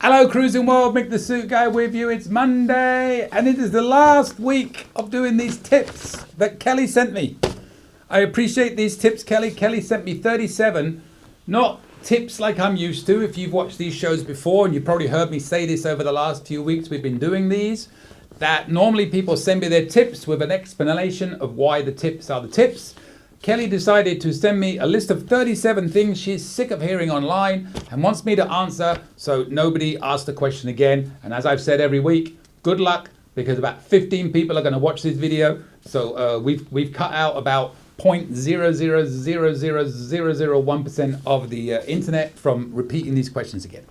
Hello Cruising World, Mick the Suit Guy with you. It's Monday and it is the last week of doing these tips that Kelly sent me. I appreciate these tips, Kelly. Kelly sent me 37, not tips like I'm used to. If you've watched these shows before, and you've probably heard me say this over the last few weeks, we've been doing these, that normally people send me their tips with an explanation of why the tips are the tips. Kelly decided to send me a list of 37 things she's sick of hearing online and wants me to answer so nobody asks the question again. And as I've said every week, good luck, because about 15 people are going to watch this video. So we've cut out about 0.0000001% of the internet from repeating these questions again.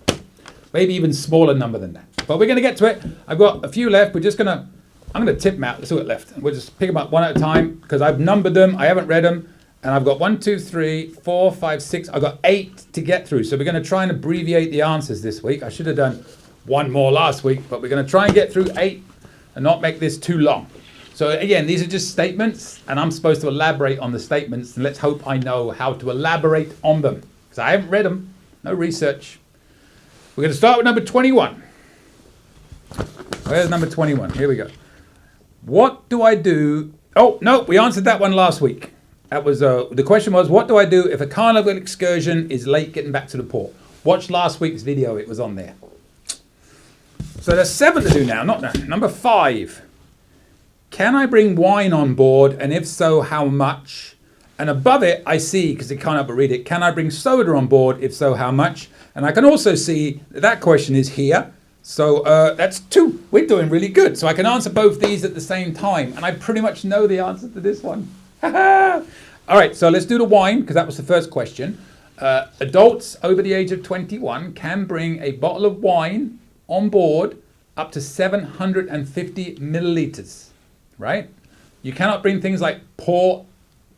Maybe even smaller number than that. But we're going to get to it. I've got a few left. I'm going to tip them out. Let's see what left. We'll just pick them up one at a time because I've numbered them. I haven't read them. And I've got 1, 2, 3, 4, 5, 6. I've got 8 to get through. So we're going to try and abbreviate the answers this week. I should have done one more last week, but we're going to try and get through 8 and not make this too long. So again, these are just statements and I'm supposed to elaborate on the statements. And let's hope I know how to elaborate on them because I haven't read them. No research. We're going to start with number 21. Where's number 21? Here we go. What do I do? Oh, no, we answered that one last week. That was the question was, what do I do if a carnival excursion is late getting back to the port? Watch last week's video. It was on there. So there's 7 to do now, not none. Number 5. Can I bring wine on board? And if so, how much? And above it, I see, because I can't help but read it, can I bring soda on board? If so, how much? And I can also see that question is here. So that's 2. We're doing really good. So I can answer both these at the same time. And I pretty much know the answer to this one. All right, so let's do the wine, because that was the first question. Adults over the age of 21 can bring a bottle of wine on board up to 750 milliliters, right? You cannot bring things like port,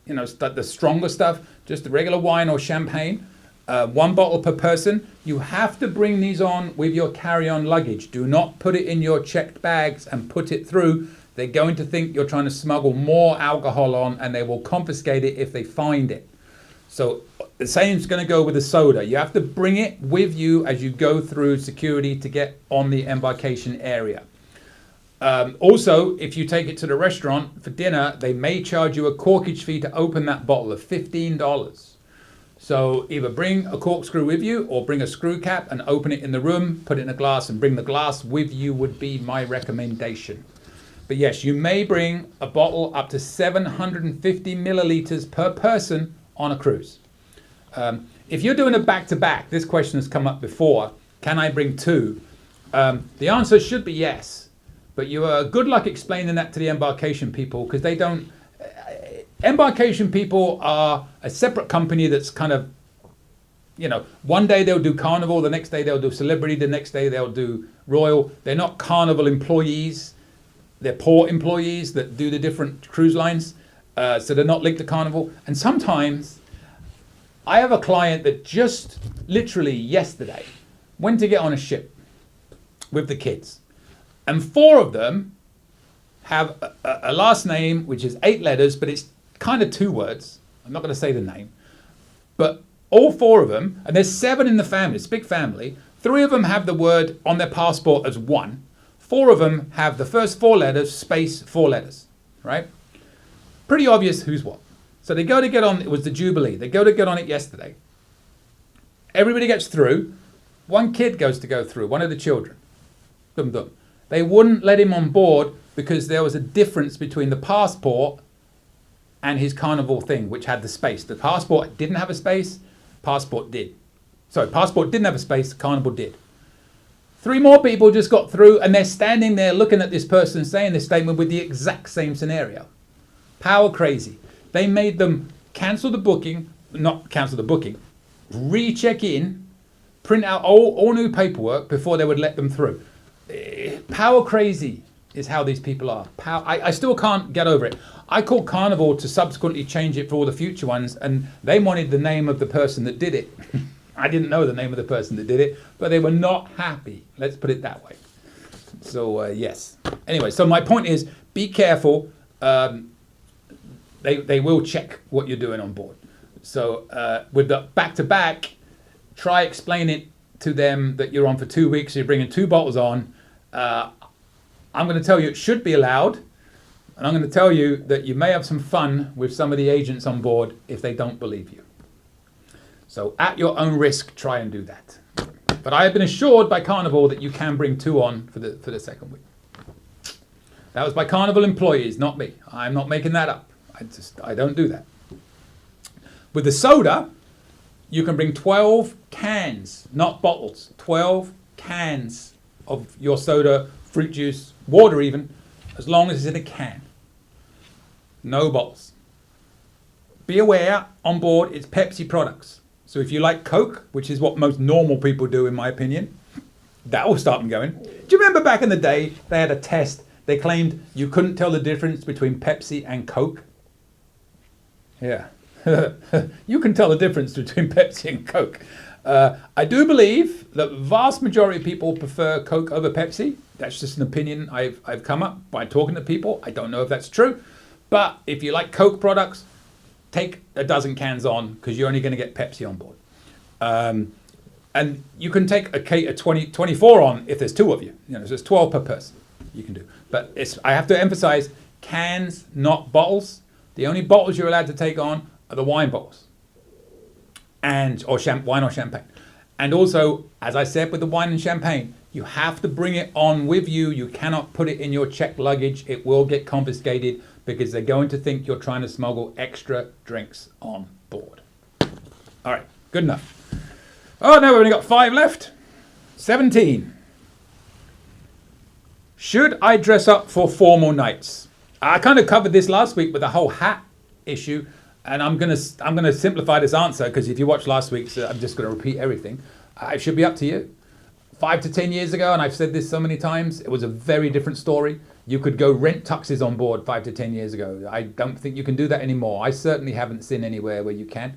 the stronger stuff, just the regular wine or champagne. 1 bottle per person. You have to bring these on with your carry-on luggage. Do not put it in your checked bags and put it through. They're going to think you're trying to smuggle more alcohol on and they will confiscate it if they find it. So the same is going to go with the soda. You have to bring it with you as you go through security to get on the embarkation area. Also, if you take it to the restaurant for dinner, they may charge you a corkage fee to open that bottle of $15. So either bring a corkscrew with you or bring a screw cap and open it in the room, put it in a glass and bring the glass with you would be my recommendation. But yes, you may bring a bottle up to 750 milliliters per person on a cruise. If you're doing a back-to-back, this question has come up before, can I bring 2? The answer should be yes, but you are good luck explaining that to the embarkation people because they don't. Embarkation people are a separate company that's kind of, one day they'll do Carnival, the next day they'll do Celebrity, the next day they'll do Royal. They're not Carnival employees. They're port employees that do the different cruise lines. So they're not linked to Carnival. And sometimes I have a client that just literally yesterday went to get on a ship with the kids. And 4 of them have a last name, which is 8 letters, but it's kind of 2 words. I'm not going to say the name, but all 4 of them, and there's 7 in the family, it's a big family. 3 of them have the word on their passport as 1. 4 of them have the first 4 letters, space 4 letters, right? Pretty obvious who's what. So they go to get on, it was the Jubilee. They go to get on it yesterday. Everybody gets through. 1 kid goes to go through, one of the children. Dum dum. They wouldn't let him on board because there was a difference between the passport and his Carnival thing, which had the space. The passport didn't have a space, passport did. Sorry, passport didn't have a space, Carnival did. 3 more people just got through and they're standing there looking at this person saying this statement with the exact same scenario. Power crazy. They made them cancel the booking, not cancel the booking, recheck in, print out all new paperwork before they would let them through. Power crazy is how these people are. I still can't get over it. I called Carnival to subsequently change it for all the future ones, and they wanted the name of the person that did it. I didn't know the name of the person that did it, but they were not happy. Let's put it that way. So, yes. Anyway, so my point is, be careful. They will check what you're doing on board. So with the back-to-back, try explain it to them that you're on for 2 weeks, so you're bringing 2 bottles on, I'm going to tell you it should be allowed. And I'm going to tell you that you may have some fun with some of the agents on board if they don't believe you. So at your own risk, try and do that. But I have been assured by Carnival that you can bring 2 on for the second week. That was by Carnival employees, not me. I'm not making that up. I don't do that. With the soda, you can bring 12 cans, not bottles. 12 cans of your soda, fruit juice, water even, as long as it's in a can. No bottles. Be aware, on board, it's Pepsi products. So if you like Coke, which is what most normal people do in my opinion, that will start them going. Do you remember back in the day, they had a test, they claimed you couldn't tell the difference between Pepsi and Coke? Yeah. You can tell the difference between Pepsi and Coke. I do believe that the vast majority of people prefer Coke over Pepsi. That's just an opinion I've come up by talking to people. I don't know if that's true. But if you like Coke products, take a dozen cans on because you're only going to get Pepsi on board. And you can take a 24 on if there's 2 of you. So there's 12 per person you can do. But I have to emphasize, cans, not bottles. The only bottles you're allowed to take on are the wine bottles. Or wine or champagne. And also, as I said with the wine and champagne, you have to bring it on with you. You cannot put it in your checked luggage. It will get confiscated because they're going to think you're trying to smuggle extra drinks on board. All right, good enough. Oh, no, we've only got 5 left. 17. Should I dress up for formal nights? I kind of covered this last week with the whole hat issue. And I'm gonna simplify this answer because if you watched last week's, I'm just gonna repeat everything. It should be up to you. 5 to 10 years ago, and I've said this so many times, it was a very different story. You could go rent tuxes on board 5 to 10 years ago. I don't think you can do that anymore. I certainly haven't seen anywhere where you can.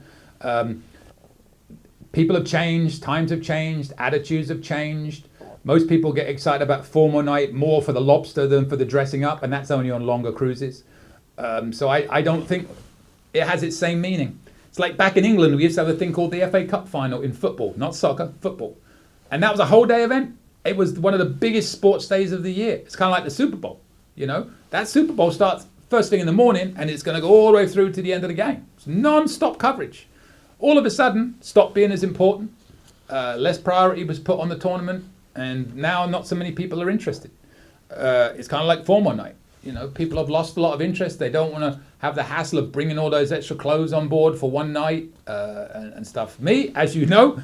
People have changed, times have changed, attitudes have changed. Most people get excited about formal night more for the lobster than for the dressing up, and that's only on longer cruises. So I don't think it has its same meaning. It's like back in England, we used to have a thing called the FA Cup final in football, not soccer, football. And that was a whole day event. It was one of the biggest sports days of the year. It's kind of like the Super Bowl, That Super Bowl starts first thing in the morning and it's going to go all the way through to the end of the game. It's non-stop coverage. All of a sudden, stopped being as important. Less priority was put on the tournament and now not so many people are interested. It's kind of like formal night. People have lost a lot of interest. They don't want to have the hassle of bringing all those extra clothes on board for one night and stuff. Me, as you know,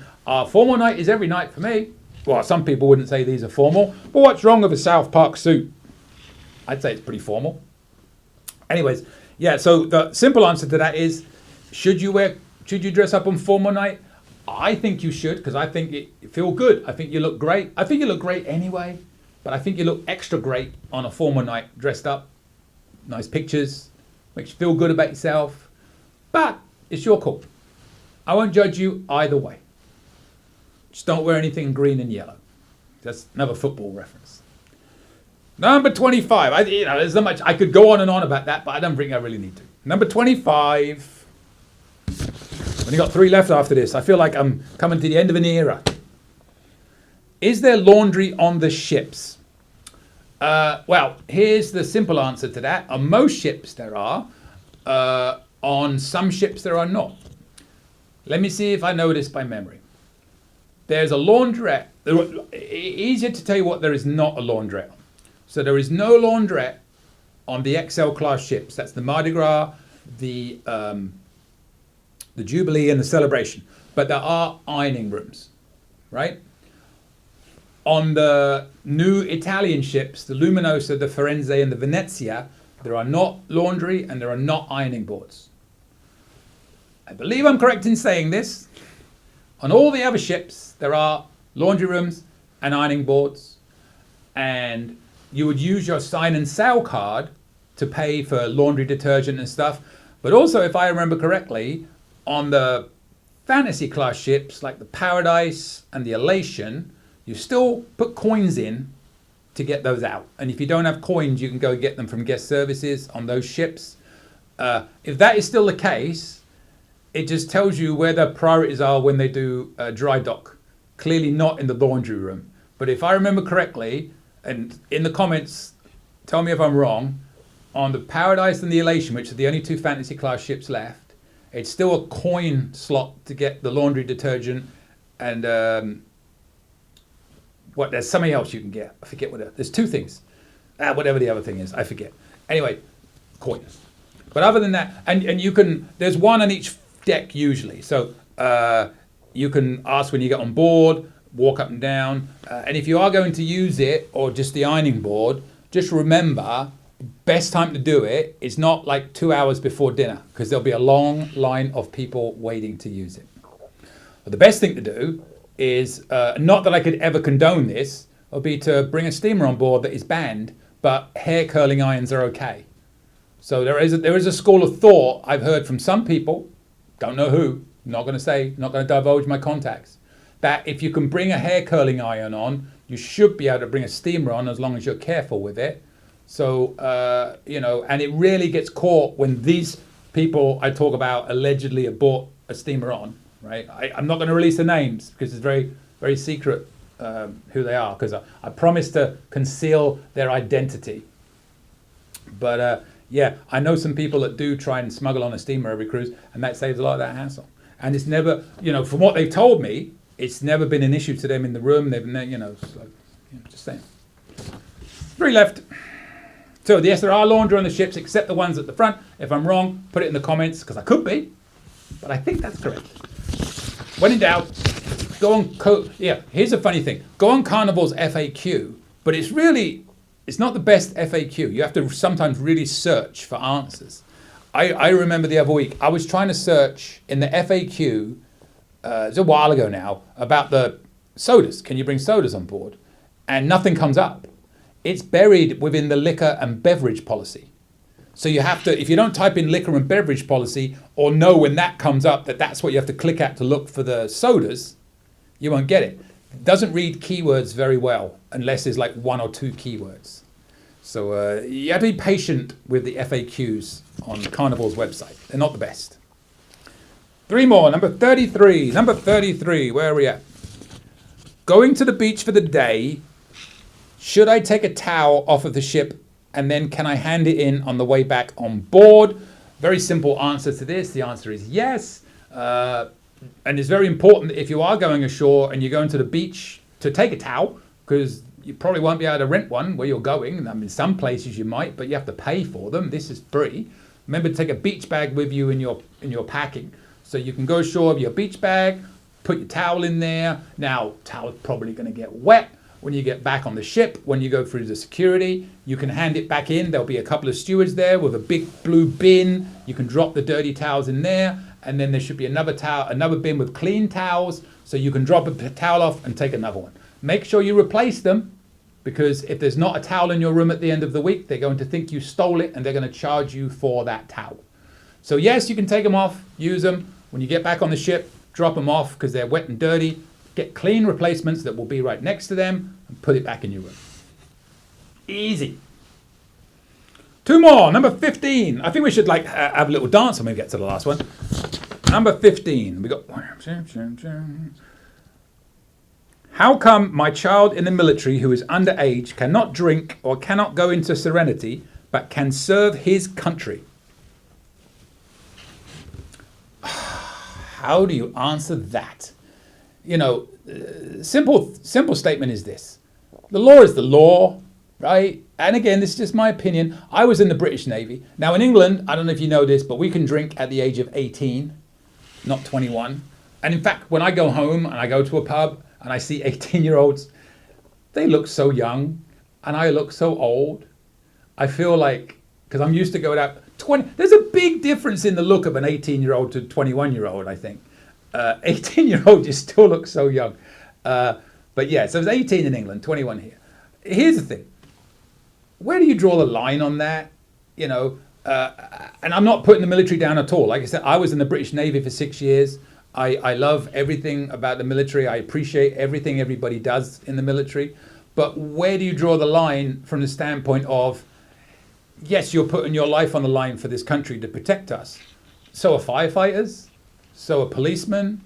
formal night is every night for me. Well, some people wouldn't say these are formal, but what's wrong with a South Park suit? I'd say it's pretty formal. Anyways, yeah, so the simple answer to that is, should you dress up on formal night? I think you should, because I think you feel good. I think you look great. I think you look great anyway. But I think you look extra great on a formal night, dressed up, nice pictures, makes you feel good about yourself. But it's your call. I won't judge you either way. Just don't wear anything green and yellow. That's another football reference. Number 25. There's not much. I could go on and on about that, but I don't think I really need to. Number 25. Only got 3 left after this. I feel like I'm coming to the end of an era. Is there laundry on the ships? Well, here's the simple answer to that. On most ships there are. On some ships there are not. Let me see if I know this by memory. There's a laundrette. Easier to tell you what there is not a laundrette on. So there is no laundrette on the XL class ships. That's the Mardi Gras, the Jubilee and the Celebration. But there are ironing rooms, right? On the new Italian ships, the Luminosa, the Firenze, and the Venezia, there are not laundry and there are not ironing boards. I believe I'm correct in saying this. On all the other ships, there are laundry rooms and ironing boards. And you would use your sign and sale card to pay for laundry detergent and stuff. But also, if I remember correctly, on the fantasy class ships like the Paradise and the Elation, you still put coins in to get those out. And if you don't have coins, you can go get them from guest services on those ships. If that is still the case, it just tells you where the priorities are when they do dry dock clearly not in the laundry room. But if I remember correctly, and in the comments, tell me if I'm wrong, on the Paradise and the Elation, which are the only two fantasy class ships left, it's still a coin slot to get the laundry detergent and there's something else you can get. I forget what there's two things. Whatever the other thing is, I forget. Anyway, coins. But other than that, and you can, there's one on each deck usually. So you can ask when you get on board, walk up and down. And if you are going to use it or just the ironing board, just remember, best time to do it is not like 2 hours before dinner, because there'll be a long line of people waiting to use it. But the best thing to do is, not that I could ever condone this, would be to bring a steamer on board that is banned, but hair curling irons are okay. So there is a school of thought I've heard from some people, don't know who, not going to say, not going to divulge my contacts, that if you can bring a hair curling iron on, you should be able to bring a steamer on as long as you're careful with it. So, and it really gets caught when these people I talk about allegedly have bought a steamer on, right? I'm not going to release the names because it's very, very secret who they are, because I promise to conceal their identity. But yeah, I know some people that do try and smuggle on a steamer every cruise, and that saves a lot of that hassle. And it's never, from what they've told me, it's never been an issue to them in the room. They've, just saying. 3 left. So yes, there are laundry on the ships, except the ones at the front. If I'm wrong, put it in the comments, because I could be, but I think that's correct. When in doubt, go on. Here's a funny thing. Go on Carnival's FAQ, but it's not the best FAQ. You have to sometimes really search for answers. I remember the other week, I was trying to search in the FAQ, it's a while ago now, about the sodas. Can you bring sodas on board? And nothing comes up. It's buried within the liquor and beverage policy. So you have to, if you don't type in liquor and beverage policy, or know when that comes up, that's what you have to click at to look for the sodas, you won't get it. It doesn't read keywords very well, unless there's like 1 or 2 keywords. So you have to be patient with the FAQs on Carnival's website. They're not the best. 3 more, number 33. Number 33, where are we at? Going to the beach for the day. Should I take a towel off of the ship and then can I hand it in on the way back on board? Very simple answer to this. The answer is yes. And it's very important that if you are going ashore and you're going to the beach to take a towel, because you probably won't be able to rent one where you're going. I mean, some places you might, but you have to pay for them. This is free. Remember to take a beach bag with you in your packing. So you can go ashore with your beach bag, put your towel in there. Now, towel's probably going to get wet. When you get back on the ship, when you go through the security, you can hand it back in. There'll be a couple of stewards there with a big blue bin. You can drop the dirty towels in there, and then there should be another bin with clean towels, so you can drop a towel off and take another one. Make sure you replace them, because if there's not a towel in your room at the end of the week, they're going to think you stole it, and they're going to charge you for that towel. So yes, you can take them off, use them. When you get back on the ship, drop them off because they're wet and dirty. Get clean replacements that will be right next to them and put it back in your room. Easy. 2 more. Number 15. I think we should have a little dance when we get to the last one. Number 15. We got. How come my child in the military who is underage cannot drink or cannot go into Serenity but can serve his country? How do you answer that? Simple statement is this. The law is the law, right? And again, this is just my opinion. I was in the British Navy. Now in England, I don't know if you know this, but we can drink at the age of 18, not 21. And in fact, when I go home and I go to a pub and I see 18-year-olds, they look so young and I look so old. I feel like, because I'm used to going out, there's a big difference in the look of an 18-year-old to 21-year-old, I think. 18-year-old, you still look so young. But yeah, so it's 18 in England, 21 here. Here's the thing. Where do you draw the line on that? And I'm not putting the military down at all. Like I said, I was in the British Navy for 6 years. I love everything about the military. I appreciate everything everybody does in the military. But where do you draw the line from the standpoint of, yes, you're putting your life on the line for this country to protect us. So are firefighters. So are policemen.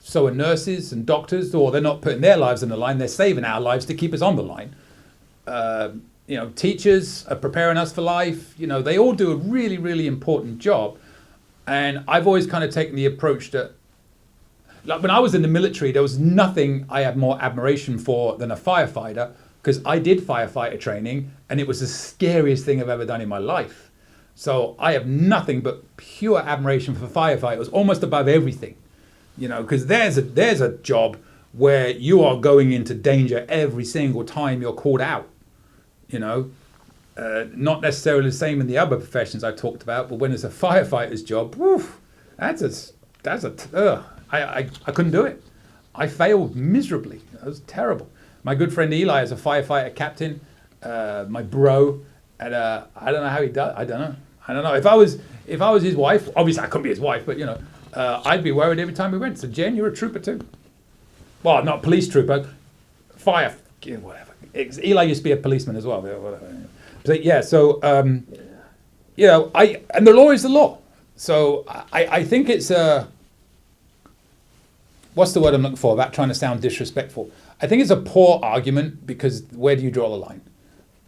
So are nurses and doctors, or they're not putting their lives on the line, they're saving our lives to keep us on the line. Teachers are preparing us for life. They all do a really, really important job. And I've always kind of taken the approach that, like when I was in the military, there was nothing I had more admiration for than a firefighter, because I did firefighter training and it was the scariest thing I've ever done in my life. So I have nothing but pure admiration for firefighters, almost above everything, because there's a job where you are going into danger every single time you're called out, not necessarily the same in the other professions I talked about, but when it's a firefighter's job, woof, I couldn't do it. I failed miserably. It was terrible. My good friend Eli is a firefighter captain, my bro, and I don't know how he does. I don't know. If I was his wife, obviously I couldn't be his wife, but I'd be worried every time we went. So Jen, you're a trooper too. Well, not police trooper, fire, whatever. Eli used to be a policeman as well. Whatever. But yeah, so and the law is the law. So I think it's what's the word I'm looking for? Without trying to sound disrespectful. I think it's a poor argument, because where do you draw the line?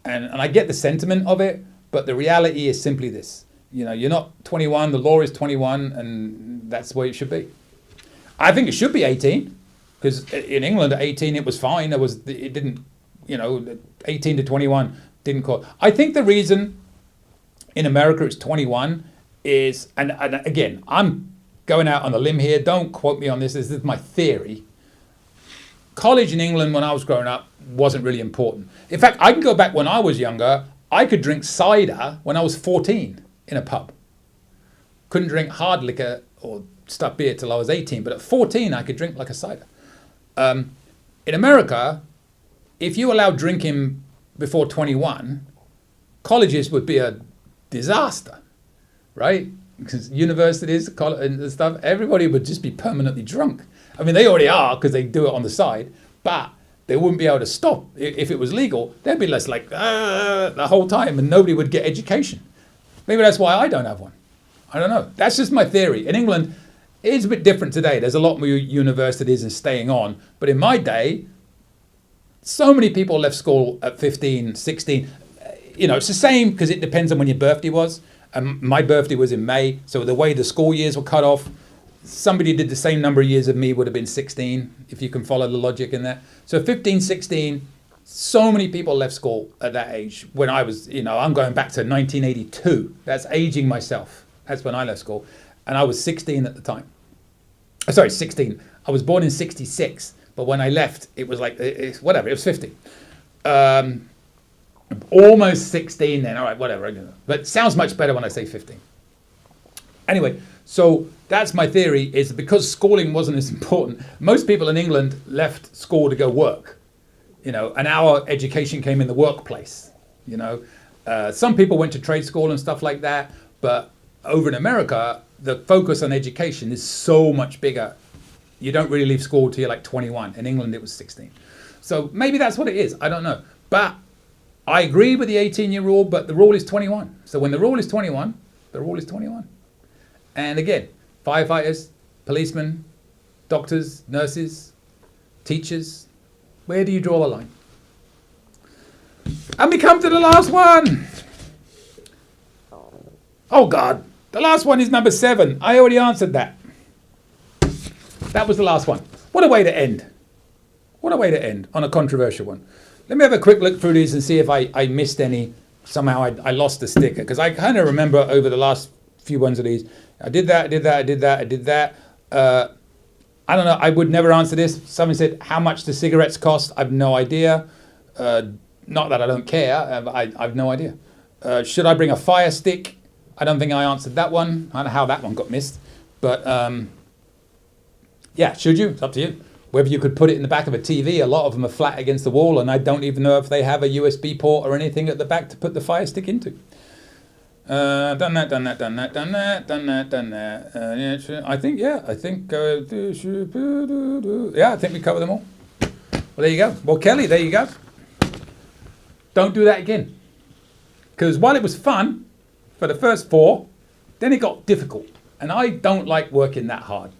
And I get the sentiment of it, but the reality is simply this. You're not 21, the law is 21, and that's the way it should be. I think it should be 18, because in England at 18 it was fine. It didn't, 18 to 21 didn't call. I think the reason in America it's 21 is, and again, I'm going out on a limb here, don't quote me on this is my theory. College in England when I was growing up wasn't really important. In fact, I can go back when I was younger. I could drink cider when I was 14 in a pub. Couldn't drink hard liquor or stuff beer till I was 18, but at 14 I could drink like a cider. In America, if you allow drinking before 21, colleges would be a disaster, right? Because universities and stuff, everybody would just be permanently drunk. I mean, they already are, because they do it on the side, but they wouldn't be able to stop. If it was legal, they'd be less like the whole time, and nobody would get education. Maybe that's why I don't have one. I don't know. That's just my theory. In England, it's a bit different today. There's a lot more universities and staying on. But in my day, so many people left school at 15, 16. It's the same, because it depends on when your birthday was. My birthday was in May, so the way the school years were cut off, somebody who did the same number of years of me would have been 16, if you can follow the logic in that. So 15, 16, so many people left school at that age. When I was, I'm going back to 1982. That's aging myself. That's when I left school. And I was 16 at the time. Sorry, 16. I was born in 66, but when I left, it was like, it was 50. Almost 16 then, all right, whatever. But it sounds much better when I say 15. Anyway, so that's my theory, is because schooling wasn't as important. Most people in England left school to go work, and our education came in the workplace, Some people went to trade school and stuff like that, but over in America, the focus on education is so much bigger. You don't really leave school till you're like 21. In England, it was 16. So maybe that's what it is. I don't know. But I agree with the 18-year rule, but the rule is 21. So when the rule is 21, the rule is 21. And again, firefighters, policemen, doctors, nurses, teachers, where do you draw the line? And we come to the last one. Oh God, the last one is number 7. I already answered that. That was the last one. What a way to end. What a way to end on a controversial one. Let me have a quick look through these and see if I missed any. Somehow I lost the sticker, because I kind of remember over the last few ones of these, I did that. I don't know. I would never answer this. Somebody said, how much do cigarettes cost? I've no idea. Not that I don't care. I've no idea. Should I bring a fire stick? I don't think I answered that one. I don't know how that one got missed. But yeah, should you? It's up to you. Whether you could put it in the back of a TV, a lot of them are flat against the wall, and I don't even know if they have a USB port or anything at the back to put the fire stick into. Done that. I think we covered them all. Well, there you go. Well, Kelly, there you go. Don't do that again. Because while it was fun for the first 4, then it got difficult. And I don't like working that hard.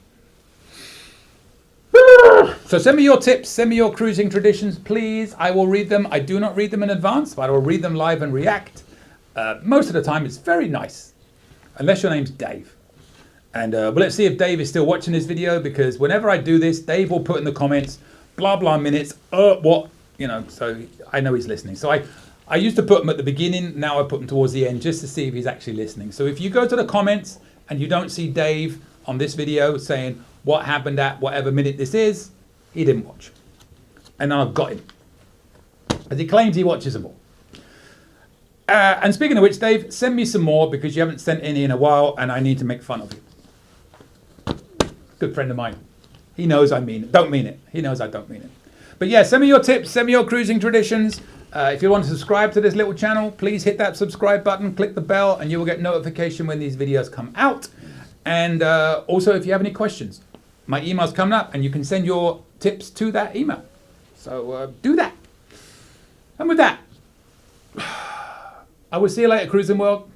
So send me your tips, send me your cruising traditions, please. I will read them. I do not read them in advance, but I will read them live and react. Most of the time, it's very nice, unless your name's Dave. And well, let's see if Dave is still watching this video, because whenever I do this, Dave will put in the comments, blah, blah minutes, what, you know, so I know he's listening. So I used to put them at the beginning, now I put them towards the end, just to see if he's actually listening. So if you go to the comments and you don't see Dave on this video saying what happened at whatever minute this is, he didn't watch. And I've got him. As he claims he watches them all. And speaking of which, Dave, send me some more, because you haven't sent any in a while and I need to make fun of you. Good friend of mine. He knows I mean it. Don't mean it. He knows I don't mean it. But yeah, send me your tips, send me your cruising traditions. If you want to subscribe to this little channel, please hit that subscribe button, click the bell, and you will get notification when these videos come out. And also, if you have any questions, my email's coming up and you can send your tips to that email. So do that. And with that, I will see you later, Cruising World.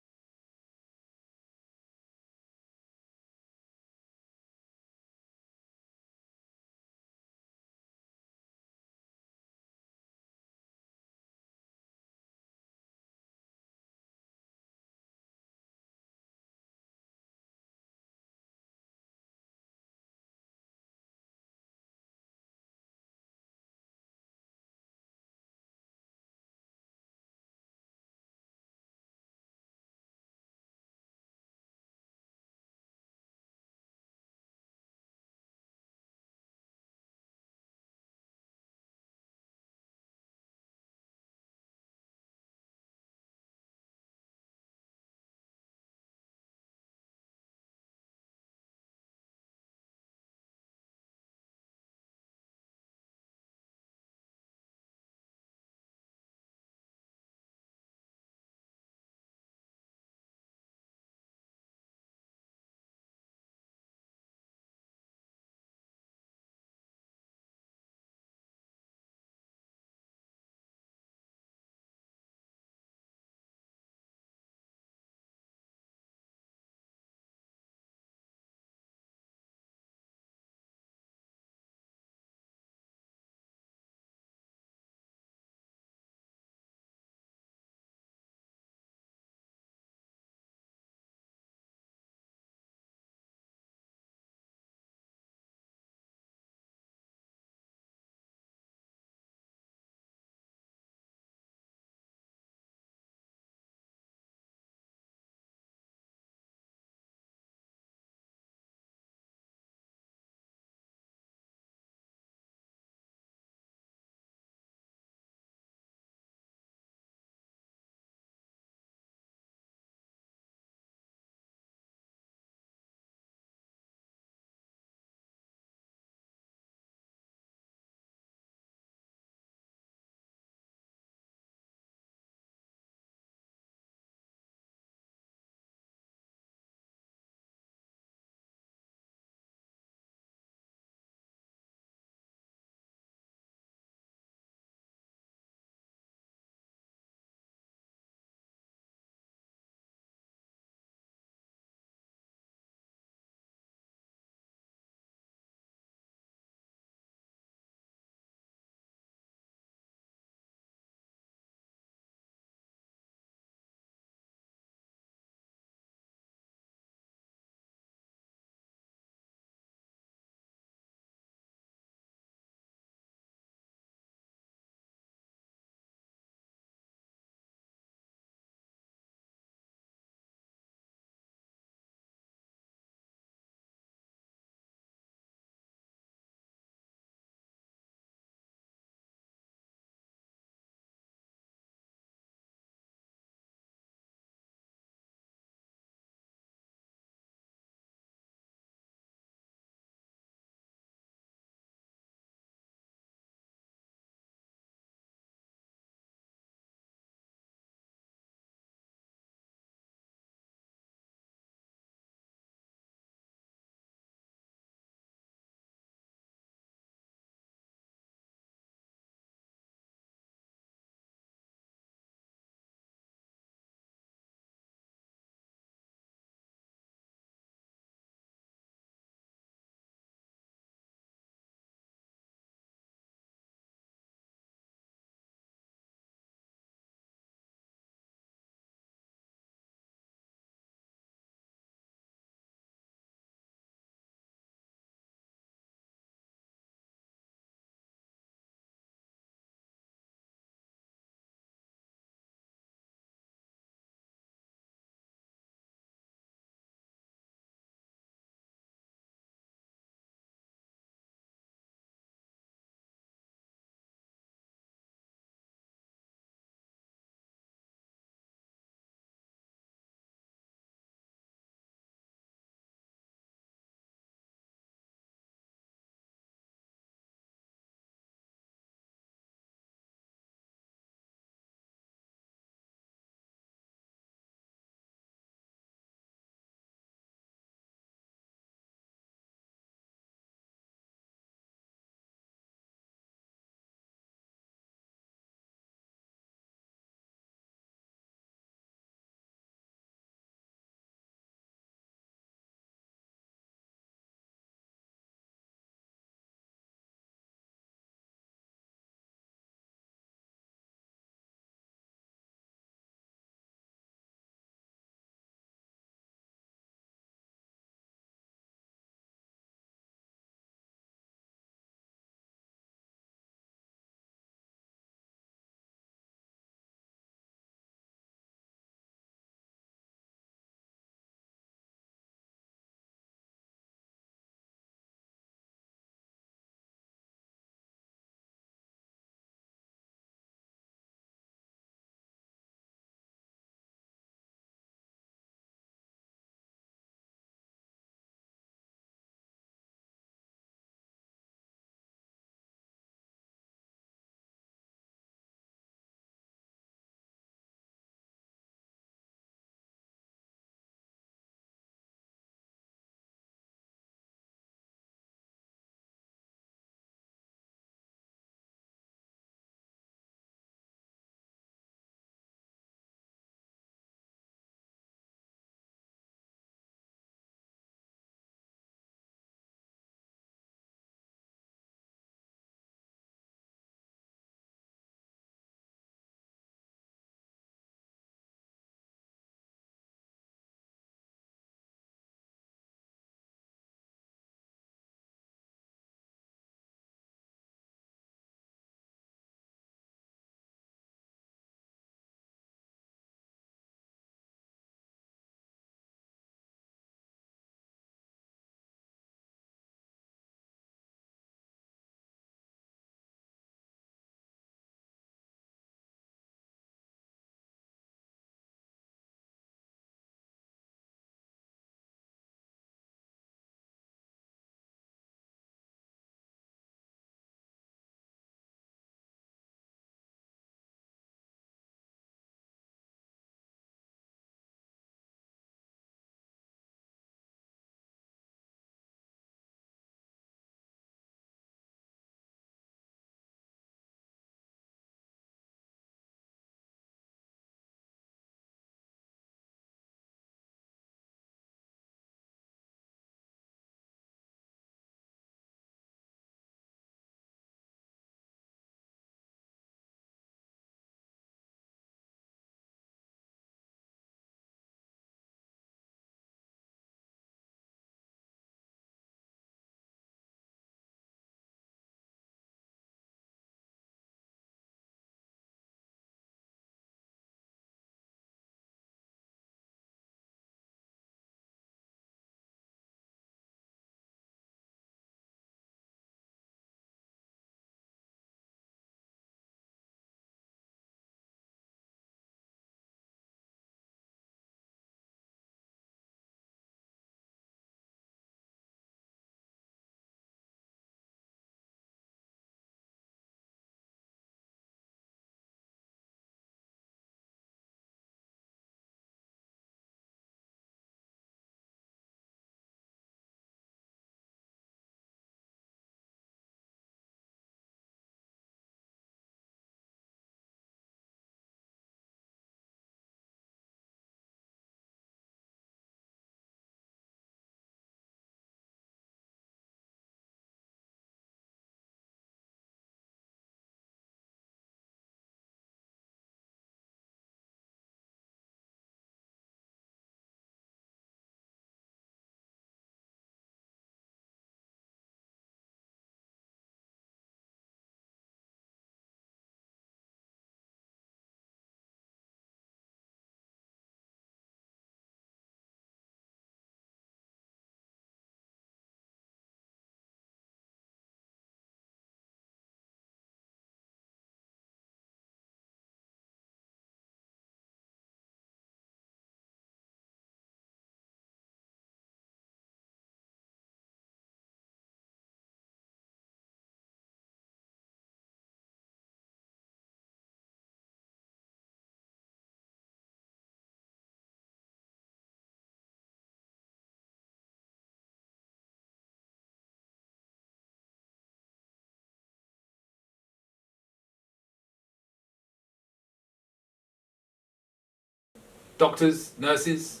doctors, nurses,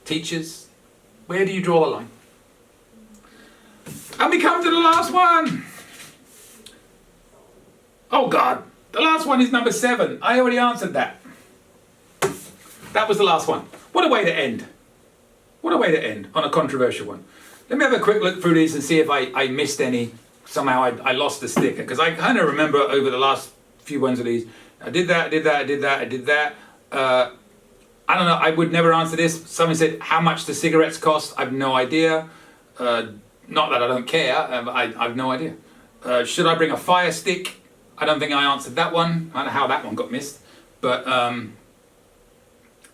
teachers. Where do you draw the line? And we come to the last one. Oh God, the last one is number 7. I already answered that. That was the last one. What a way to end. What a way to end on a controversial one. Let me have a quick look through these and see if I missed any. Somehow I lost the sticker, because I kind of remember over the last few ones of these, I did that, I did that, I did that, I did that. I don't know, I would never answer this. Someone said, how much do cigarettes cost? I've no idea. Not that I don't care, I've no idea. Should I bring a fire stick? I don't think I answered that one. I don't know how that one got missed. But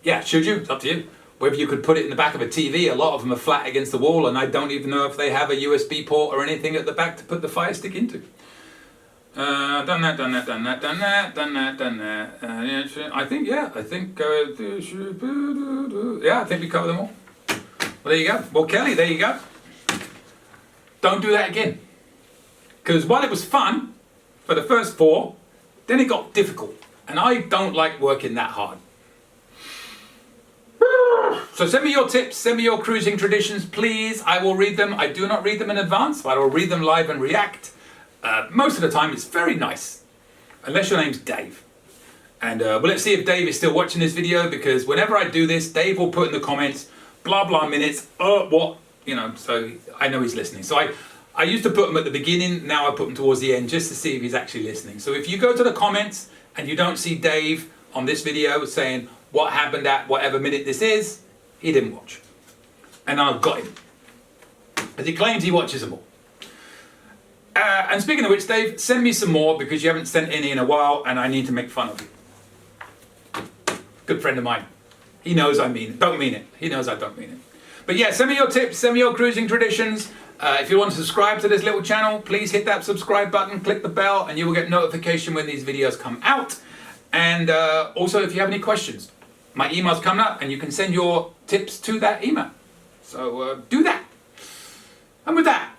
yeah, should you? It's up to you. Whether you could put it in the back of a TV, a lot of them are flat against the wall, and I don't even know if they have a USB port or anything at the back to put the fire stick into. Done that. I think, yeah, I think we covered them all. Well, there you go. Well, Kelly, there you go. Don't do that again. Because while it was fun for the first 4, then it got difficult. And I don't like working that hard. So send me your tips, send me your cruising traditions, please. I will read them. I do not read them in advance, but I will read them live and react. Most of the time it's very nice, unless your name's Dave. And well, let's see if Dave is still watching this video, because whenever I do this, Dave will put in the comments, blah, blah minutes, what, you know, so I know he's listening. So I used to put them at the beginning, now I put them towards the end just to see if he's actually listening. So if you go to the comments and you don't see Dave on this video saying what happened at whatever minute this is, he didn't watch. And I've got him. But he claims he watches them all. And speaking of which, Dave, send me some more, because you haven't sent any in a while and I need to make fun of you. Good friend of mine. He knows I don't mean it. He knows I don't mean it. But yeah, send me your tips, send me your cruising traditions. If you want to subscribe to this little channel, please hit that subscribe button, click the bell, and you will get notification when these videos come out. And also, if you have any questions, my email's coming up and you can send your tips to that email. So do that. And with that,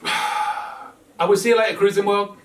I will see you later, Cruising World.